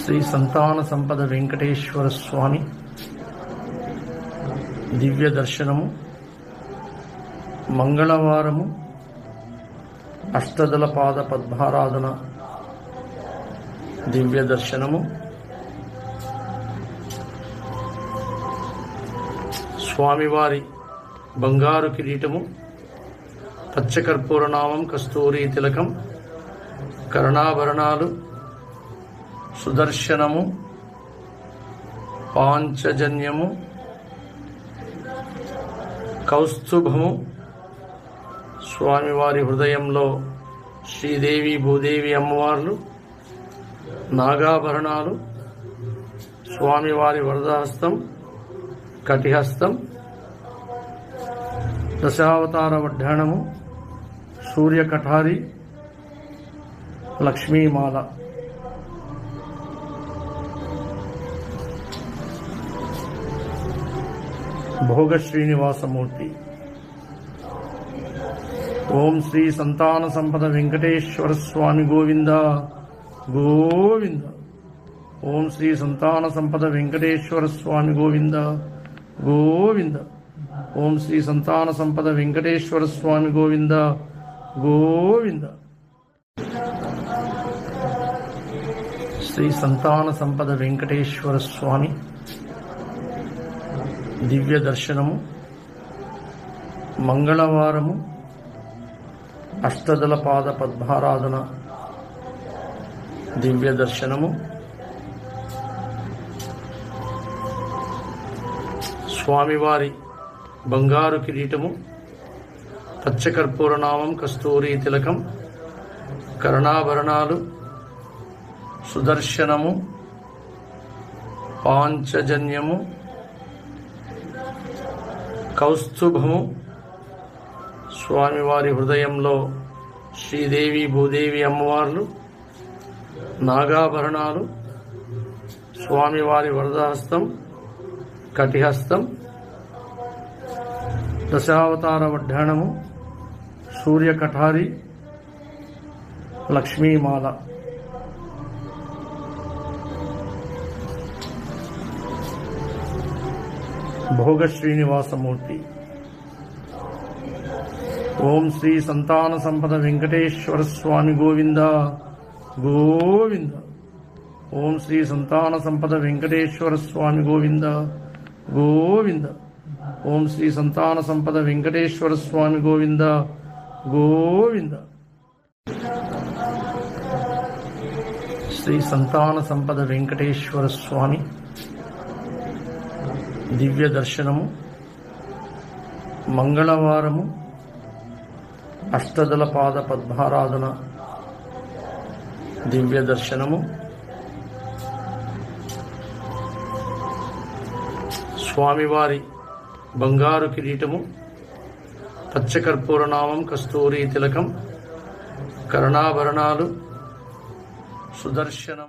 శ్రీ సంతాన సంపద వెంకటేశ్వర స్వామి దివ్య దర్శనము మంగళవారము అష్టదళ పాద పద్మారాధన దివ్య దర్శనము స్వామివారి బంగారు కిరీటము పచ్చకర్పూరనామం కస్తూరి తిలకం కర్ణాభరణాలు సుదర్శనము పాంచజన్యము కౌస్తుభము స్వామివారి హృదయంలో శ్రీదేవి భూదేవి అమ్మవార్లు నాగాభరణాలు స్వామివారి వరదహస్తం కటిహస్తం దశావతార వడ్డాణము సూర్యకఠారి లక్ష్మీమాల భోగ శ్రీనివాసమూర్తి. ఓం శ్రీ సంతాన సంపద వెంకటేశ్వర స్వామి గోవింద గోవింద. ఓం శ్రీ సంతాన సంపద వెంకటేశ్వర స్వామి గోవింద గోవింద. ఓం శ్రీ సంతాన సంపద వెంకటేశ్వర స్వామి గోవింద గోవింద. శ్రీ సంతాన సంపద వెంకటేశ్వర స్వామి దివ్య దర్శనము మంగళవారము అష్టదళ పాద పద్మారాధన దివ్య దర్శనము స్వామివారి బంగారు కిరీటము పచ్చకర్పూరనామం కస్తూరి తిలకం కర్ణాభరణాలు సుదర్శనము పాంచజన్యము కౌస్తుభము స్వామివారి హృదయంలో శ్రీదేవి భూదేవి అమ్మవార్లు నాగాభరణాలు స్వామివారి వరదహస్తం కటిహస్తం దశావతార వడ్డాణము సూర్యకఠారి లక్ష్మీమాల భోగ శ్రీనివాసమూర్తి. ఓం శ్రీ సంతాన సంపద వెంకటేశ్వర స్వామి గోవింద గోవింద. ఓం శ్రీ సంతాన సంపద వెంకటేశ్వర స్వామి గోవింద గోవింద. ఓం శ్రీ సంతాన సంపద వెంకటేశ్వర స్వామి గోవింద గోవింద. శ్రీ సంతాన సంపద వెంకటేశ్వర స్వామి దివ్య దర్శనము మంగళవారము అష్టదళ పాద పద్మారాధన దివ్య దర్శనము స్వామివారి బంగారు కిరీటము పచ్చకర్పూరనామం కస్తూరి తిలకం కర్ణాభరణాలు సుదర్శనం